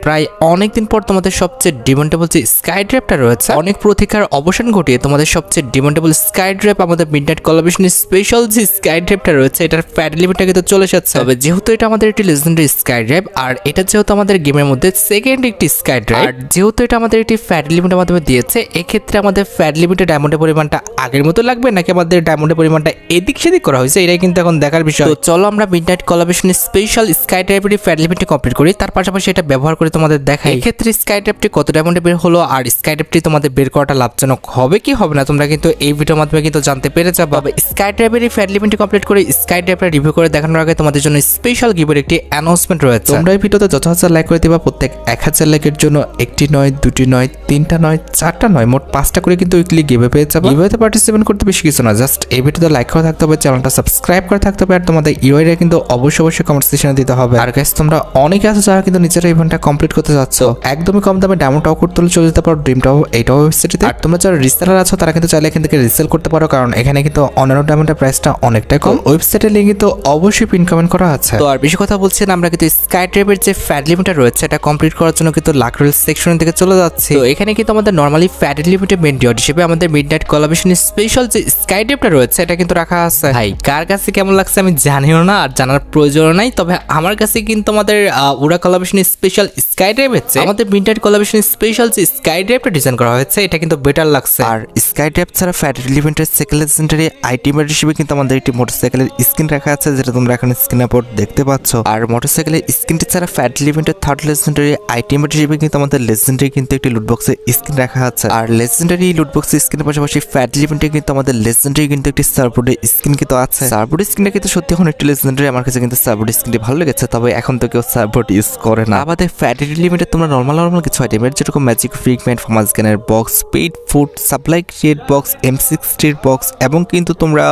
প্রায় অনেকদিন পর তোমাদের সবচেয়ে ডিমান্ডেবল যে স্কাই ড্রাইভটা রয়েছে, অনেক প্রতীক্ষার অবসান ঘটিয়ে তোমাদের সবচেয়ে ডিমান্ডেবল স্কাই ড্রাইভ আমাদের মিডনাইট কোলাবরেশনের স্পেশাল যে স্কাই ড্রাইভটা রয়েছে এটার ফ্যাট লিমিটটা কিন্তু চলে এসেছে। তবে যেহেতু এটা আমাদের একটি লেজেন্ডারি স্কাই ড্রাইভ আর এটা যেহেতু আমাদের গেমের মধ্যে সেকেন্ড একটি স্কাই ড্রাইভ, আর যেহেতু এটা আমাদের একটি ফ্যাট লিমিটের মাধ্যমে দিয়েছে, এক্ষেত্রে আমাদের ফ্যাট লিমিটের ডায়মন্ডের পরিমাণটা আগের মতো লাগবে নাকি আমাদের ডায়মন্ডের পরিমাণটা এদিক সেদিক করা হয়েছে, এটাই কিন্তু এখন দেখার বিষয়। তো চলো আমরা মিডনাইট কোলাবরেশনের স্পেশাল স্কাই ড্রাইভের ফ্যাট লিমিটটা কমপ্লিট করি, তার পাশাপাশি এটা ব্যবহার করে তোমাদের দেখাই এক্ষেত্রে স্কাই ড্রাইভটি কত ডায়মন্ডে বের হলো আর স্কাই ড্রাইভটি তোমাদের বের করাটা লাভজনক হবে কি হবে না তোমরা কিন্তু এই ভিডিওর মাধ্যমে কিন্তু জানতে পেরে যাবে। স্কাই ড্রাইভের এই ফ্যাট লিমিটটি কমপ্লিট করে স্কাই ড্রাইভটা রিভিউ করে দেখানোর আগে তোমাদের জন্য স্পেশাল গিভের একটি অ্যানাউন্সমেন্ট রয়েছে। তোমরা এই ভিডিওতে যত হাজার লাইক করে দিবা, প্রত্যেক 1000 লাইকের জন্য একটি নয়, দুটি নয়, তিনটা নয়, চারটা নয়, মোট 5টা করে কিন্তু উইকলি গিভে পেয়ে যাবে। গিভেতে পার্টিসিপেট করতে বেশি কিছু না, জাস্ট এই ভিডিওতে লাইক করে থাকতে হবে, চ্যানেলটা সাবস্ক্রাইব করে থাকতে হবে আর তোমাদের ইউআইডি কিন্তু অবশ্যই কমেন্ট সেকশনে দিতে হবে। আর গাইস তোমরা অনেকে আছো যারা কিন্তু নিজেরা ইভেন্টটা কমপ্লিট করতে যাচ্ছ, একদমই কম দামে ডায়মন্ড টপ করতে চলে যেতে পারো ড্রিমটাও এইটাও ওয়েবসাইটে। আর তোমরা যারা রিসেলার আছো তারা কিন্তু চাইলে এখান থেকে রিসেল করতে পারো, কারণ এখানে কিন্তু অন্যান্য ডায়মন্ডের প্রাইসটা অনেকটাই কম। ওয়েবসাইটের লিংক কিন্তু অবশ্যই পিন কমেন্ট করা আছে। তো আর বেশি কথা বলছি না, আমরা কিন্তু স্কাই ড্রাইভের যে ফ্যাট লিমিটার রয়েছে এটা কমপ্লিট করার জন্য কিন্তু লাকরেল সেকশন থেকে চলে যাচ্ছে। তো এখানে কিন্তু আমাদের নরমালি ফ্যাট লিমিটেড মেন ডিওর হিসেবে আমাদের মিডনাইট কোলাবরেশনের স্পেশাল যে স্কাই ড্রাইভটা রয়েছে এটা কিন্তু রাখা আছে। ভাই কার কাছে কেমন লাগছে আমি জানিও না, আর জানার প্রয়োজন নাই, তবে আমার কাছে কিন্তু আমাদের উড়া কোলাবরেশনের স্পেশাল স্কাই ড্রাইভ হচ্ছে আমাদের মিডনাইট কোলাবরেশনের স্পেশাল যে স্কাই ড্রাইভটা ডিজাইন করা হয়েছে এটা কিন্তু বেটার লাগছে। আর স্কাই ড্রাইভ ছাড়া ফ্যাট লিমিটেড সেকেন্ড লেজেন্ডারি আইটেমের হিসেবে কিন্তু আমাদের একটি মোটরসাইকেলের স্ক্রিন রাখা আছে, যেটা তোমরা এখন স্ক্রিনের উপর দেখতে পাচ্ছ। আর মোটরসাইকেলের স্ক্রিনটি ছাড়া ফ্যাট লিমিটেড থার্ড লেজেন্ডারি আইটেমের হিসেবে কিন্তু আমাদের লেজেন্ডারি কিন্তু একটি লুটবক্সের স্ক্রিন রাখা আছে। আর লেজেন্ডারি লুটবক্সের স্ক্রিনের পাশাপাশি ফ্যাট লিমিটে কিন্তু আমাদের লেজেন্ডারি কিন্তু একটি সার্ভবোর্ডের স্ক্রিন কিন্তু আছে। সার্ভবোর্ড স্ক্রিনটা কিন্তু সত্যি এখন একটি লেজেন্ডারি, আমার কাছে কিন্তু সার্ভবোর্ড স্ক্রিনটি ভালো লেগেছে, তবে এখন তো কেউ সার্ভবোর্ড ইউজ করে না। আমাদের ফ্যাট লিমিটে তোমরা নর্মাল কিছু আইটেমের যেরকম ম্যাজিক ফ্রিগমেন্ট, ফার্মাস গানের box, paid food, supply create box, M60 box এবং কিন্তু তোমরা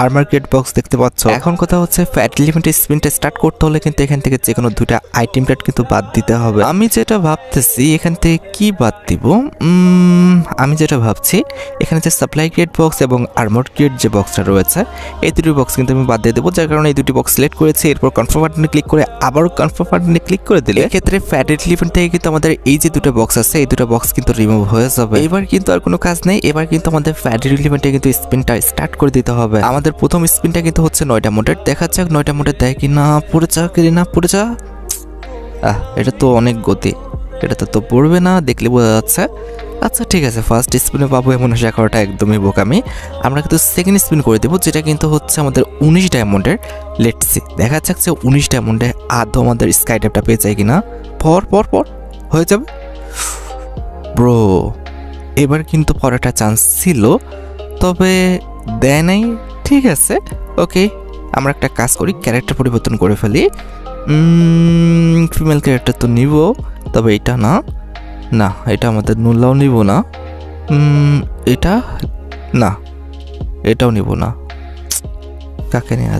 আর্মার ক্রিয়েট বক্স দেখতে পাচ্ছ। এখন কথা হচ্ছে ফ্যাট লিমিটের স্পিনটা স্টার্ট করতে হলে কিন্তু এখান থেকে যে কোনো দুইটা আইটেম প্যাড কিন্তু বাদ দিতে হবে। আমি যেটা ভাবতেছি এখান থেকে কি বাদ দিব, আমি যেটা ভাবছি এখানে যে সাপ্লাই ক্রিয়েট বক্স এবং আর্মার ক্রিয়েট যে বক্সটা রয়েছে এই দুটি বক্স কিন্তু আমি বাদ দিয়ে দেবো, যার কারণে এই দুটি বক্স সিলেক্ট করেছি। এরপর কনফার্ম বাটনে ক্লিক করে আবারও কনফার্ম বাটনে ক্লিক করে দিলে এক্ষেত্রে ফ্যাট লিমিট থেকে কিন্তু আমাদের এই যে দুটো বক্স আছে এই দুটো বক্স কিন্তু রিমুভ হয়ে যাবে। এবার কিন্তু আর কোনো কাজ নেই, এবার কিন্তু আমাদের ফ্যাট লিমিটে কিন্তু স্পিনটা স্টার্ট করে দিতে হবে। আমাদের প্রথম স্পিনটা কিন্তু হচ্ছে 9টা মোডের, দেখা যাক 9টা মোডের দেয় কি না। পড়ে যা কি না পড়ে যা, এটা তো অনেক গতি, এটা তো পড়বে না দেখলে বোঝা যাচ্ছে। আচ্ছা ঠিক আছে, ফার্স্ট স্পিনে পাবো এমন আশা করাটা একদমই বোকামি। আমরা কিন্তু সেকেন্ড স্পিন করে দেবো, যেটা কিন্তু হচ্ছে আমাদের 19 ডায়মন্ডের। লেটস সি, দেখা যাক যে 19 ডায়মন্ডে আদৌ আমাদের স্কাই ড্রাইভটা পেয়ে যায় কিনা। পর হয়ে যাবে ব্রো। এবার কিন্তু পরেরটা চান্স ছিল, তবে দেয় নাই। ঠিক আছে, ওকে, আমরা একটা কাজ করি, ক্যারেক্টার পরিবর্তন করে ফেলি। ফিমেল ক্যারেক্টার তো নিব, তবে এটা না, এটা আমাদের নুল্লাও নিব না, এটা না, এটাও নিব না। কাকে নেওয়া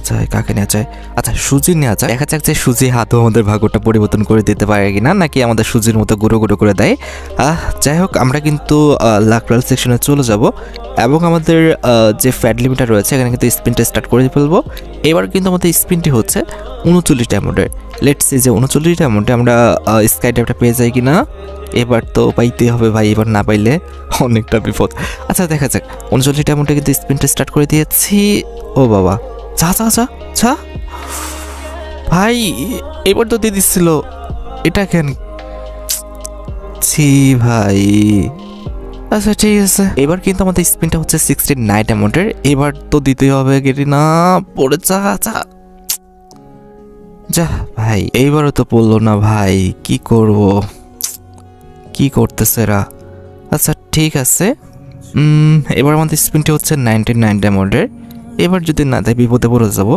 যায়? আচ্ছা সুজি নেওয়া যায়, দেখা যাক যে সুজি হাতও আমাদের ভাগ্যটা পরিবর্তন করে দিতে পারে কিনা, নাকি আমাদের সুজির মতো গুঁড়ো করে দেয়। যাই হোক, আমরা কিন্তু লাকরাল সেকশনে চলে যাব এবং আমাদের যে ফ্যাট লিমিটার রয়েছে এখানে কিন্তু স্পিনটা স্টার্ট করে ফেলবো। এবার কিন্তু আমাদের স্পিনটি হচ্ছে 39 ডায়মন্ডের। লেটস সি যে 39 ডায়মন্ডে আমরা স্কাই ড্রাইভটা পেয়ে যাই কিনা। এবার তো পাইতেই হবে ভাই, এবার না পাইলে অনেকটা বিপদ। আচ্ছা দেখা যাক, 39 ডায়মন্ডে কিন্তু স্পিনটা স্টার্ট করে দিয়েছি। ও বাবা, যা ভাই, এবার তো দিয়ে দিচ্ছিল, এটা কেন ছি ভাই। আচ্ছা ঠিক আছে, এবার কিন্তু আমাদের স্পিনটা হচ্ছে 69 ডায়মন্ডের। এবার তো দিতেই হবে, গেটি না পড়ে যা ভাই, এইবারও তো পড়লো না ভাই, কি করব, কি করতেছে এরা। আচ্ছা ঠিক আছে, এবার আমাদের স্পিনটি হচ্ছে 99 ডায়মন্ডের। এবার যদি না দেয় বিপদে পড়ে যাবো।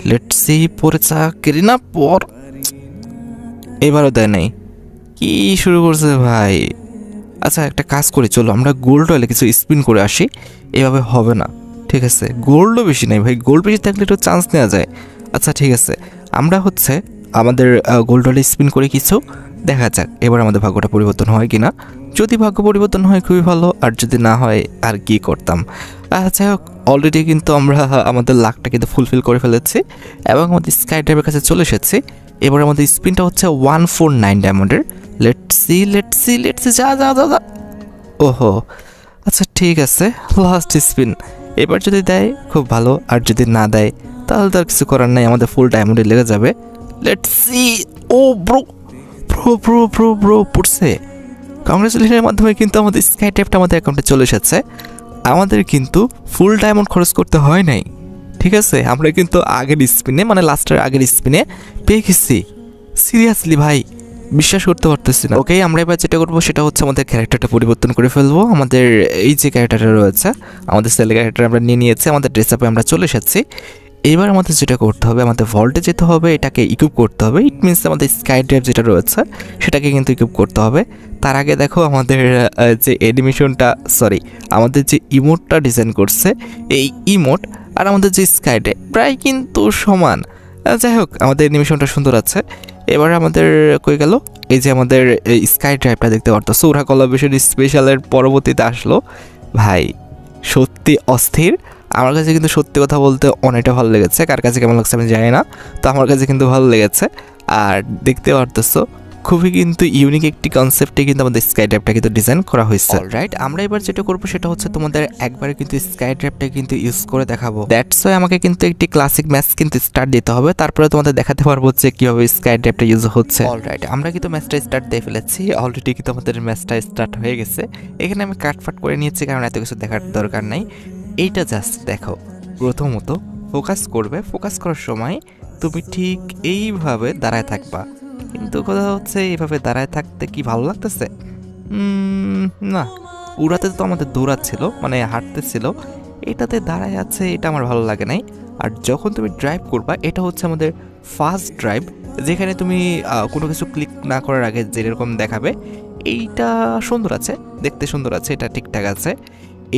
লেটস সি, পড়ে কেরি না পর, এবারও দেয় নাই, কি শুরু করছে ভাই। আচ্ছা একটা কাজ করি, চলো আমরা গোল্ড হলে কিছু স্পিন করে আসি, এভাবে হবে না। ঠিক আছে, গোল্ডও বেশি নেই ভাই, গোল্ড বেশি থাকলে একটু চান্স নেওয়া যায়। আচ্ছা ঠিক আছে, আমরা হচ্ছে আমাদের গোল্ড হলে স্পিন করে কিছু, দেখা যাক এবার আমাদের ভাগ্যটা পরিবর্তন হয় কিনা। যদি ভাগ্য পরিবর্তন হয় খুবই ভালো, আর যদি না হয় আর কি করতাম। যাই হোক, অলরেডি কিন্তু আমরা আমাদের লাকটা কিন্তু ফুলফিল করে ফেলেছি এবং আমাদের স্কাই ড্রাইভের কাছে চলে এসেছি। এবার আমাদের স্পিনটা হচ্ছে 149 ডায়মন্ডের। লেটস সি যা যা যা যা। ওহো, আচ্ছা ঠিক আছে, লাস্ট স্পিন। এবার যদি দেয় খুব ভালো, আর যদি না দেয় তাহলে তো আর কিছু করার নাই, আমাদের ফুল ডায়মন্ডে লেগে যাবে। Let's see. Oh bro bro bro bro bro পড়ছে। কংগ্রেচুলেশনের মাধ্যমে কিন্তু আমাদের স্কাই ট্র্যাপটা আমাদের অ্যাকাউন্টে চলে এসেছে। আমাদের কিন্তু ফুল ডায়মন্ড খরচ করতে হয় নাই, ঠিক আছে? আমরা কিন্তু আগের স্পিনে, মানে লাস্টের আগের স্পিনে পেয়ে গেছি। সিরিয়াসলি ভাই, বিশ্বাস করতে পারতেছি না। ওকে, আমরা এবার যেটা করবো সেটা হচ্ছে আমাদের ক্যারেক্টারটা পরিবর্তন করে ফেলবো। আমাদের এই যে ক্যারেক্টারটা রয়েছে, আমাদের সেল ক্যারেক্টার আমরা নিয়ে নিয়েছি, আমাদের ড্রেস আপে আমরা চলে এসেছি। এবার আমাদের যেটা করতে হবে, আমাদের ভল্টে যেতে হবে, এটাকে ইকুইপ করতে হবে। ইট মিনস আমাদের স্কাই ড্রাইভ যেটা রয়েছে সেটাকে কিন্তু ইকুইপ করতে হবে। তার আগে দেখো আমাদের যে অ্যানিমেশনটা, সরি, আমাদের যে ইমোটটা ডিজাইন করছে, এই ইমোট আর আমাদের যে স্কাই ড্রাইভ প্রায় কিন্তু সমান। যাই হোক, আমাদের অ্যানিমেশনটা সুন্দর আছে। এবার আমাদের কই গেল, এই যে আমাদের স্কাই ড্রাইভটা দেখতে পারতো, সৌরা কলাবেশন স্পেশালের পরবর্তীতে আসলো। ভাই সত্যি অস্থির। আমার কাছে কিন্তু সত্যি কথা বলতে অনেকটা ভালো লেগেছে। কার কাছে কেমন লাগছে আমি জানি না, তো আমার কাছে কিন্তু ভালো লেগেছে। আর দেখতে পারতেছো খুবই কিন্তু ইউনিক একটি কনসেপ্টে কিন্তু আমাদের স্কাই ড্রাইভটা কিন্তু ডিজাইন করা হয়েছে। অলরাইট, আমরা এবার যেটা করবো সেটা হচ্ছে তোমাদের একবারে কিন্তু স্কাই ড্রাইভটা কিন্তু ইউজ করে দেখাবো। দ্যাটস ওয়াই আমাকে কিন্তু একটি ক্লাসিক ম্যাচ কিন্তু স্টার্ট দিতে হবে, তারপরে তোমাদের দেখাতে পারবো যে কীভাবে স্কাই ড্রাইভটা ইউজ হচ্ছে। অলরাইট, আমরা কিন্তু ম্যাচটা স্টার্ট দিয়ে ফেলেছি। অলরেডি কিন্তু আমাদের ম্যাচটা স্টার্ট হয়ে গেছে। এখানে আমি কাটফাট করে নিয়েছি, কারণ এত কিছু দেখার দরকার নাই। এইটা জাস্ট দেখো। প্রথমত ফোকাস করবে, ফোকাস করার সময় তুমি ঠিক এইভাবে দাঁড়ায় থাকবা। কিন্তু কথা হচ্ছে এইভাবে দাঁড়ায় থাকতে কি ভালো লাগতেছে? না, উড়াতে তো আমাদের দৌড়াচ্ছিল, মানে হাঁটতেছিল, এটাতে দাঁড়ায় আছে, এটা আমার ভালো লাগে নাই। আর যখন তুমি ড্রাইভ করবা, এটা হচ্ছে আমাদের ফার্স্ট ড্রাইভ, যেখানে তুমি কোনো কিছু ক্লিক না করার আগে যেরকম দেখাবে, এইটা সুন্দর আছে, দেখতে সুন্দর আছে, এটা ঠিকঠাক আছে।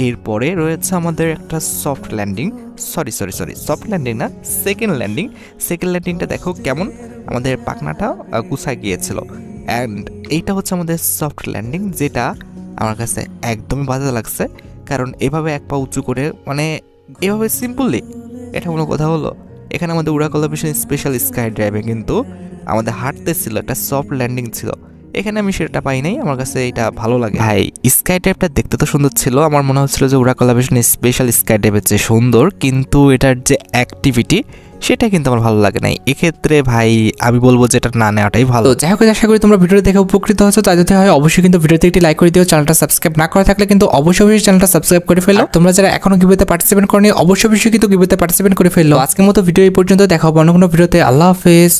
এরপরে রয়েছে আমাদের একটা soft landing, sorry soft landing না, সেকেন্ড ল্যান্ডিংটা দেখো কেমন, আমাদের পাখনাটা গুছায় গিয়েছিল। অ্যান্ড এইটা হচ্ছে আমাদের সফট ল্যান্ডিং, যেটা আমার কাছে একদমই বাজে লাগছে। কারণ এভাবে এক পা উঁচু করে, মানে এভাবে সিম্পলি, এটা কোনো কথা হলো? এখানে আমাদের উড়া কলাবেশন স্পেশাল স্কাই ড্রাইভে কিন্তু আমাদের হাঁটতে ছিল, একটা সফট ল্যান্ডিং ছিল, এখানে আমি সেটা পাই নাই। আমার কাছে এটা ভালো লাগে। ভাই স্কাই ড্রাইভটা দেখতে তো সুন্দর ছিল, আমার মনে হচ্ছিল যে উড়া কলাবেশন স্পেশাল স্কাই ড্রাইভের চেয়ে সুন্দর, কিন্তু এটার যে অ্যাক্টিভিটি সেটা কিন্তু আমার ভালো লাগে নাই। এক্ষেত্রে ভাই আমি বলবো যে এটা না নেওয়াটাই ভালো। তো যাই হোক, আশা করি তোমরা ভিডিও দেখে উপকৃত হচ্ছো। তাই যদি হয় অবশ্যই কিন্তু ভিডিওতে একটি লাইক করে দিও। চ্যানেলটা সাবস্ক্রাইব না করা থাকলে কিন্তু অবশ্যই চ্যানেলটা সাবস্ক্রাইব করে ফেলো। তোমরা যারা এখনো গিভওয়েতে পার্টিসিপেট করনি, অবশ্যই কিন্তু গিভওয়েতে পার্টিসিপেট করে ফেলো। আজকের মতো ভিডিও এই পর্যন্ত, দেখা হবে অন্য কোনো ভিডিওতে। আল্লাহ হাফেজ।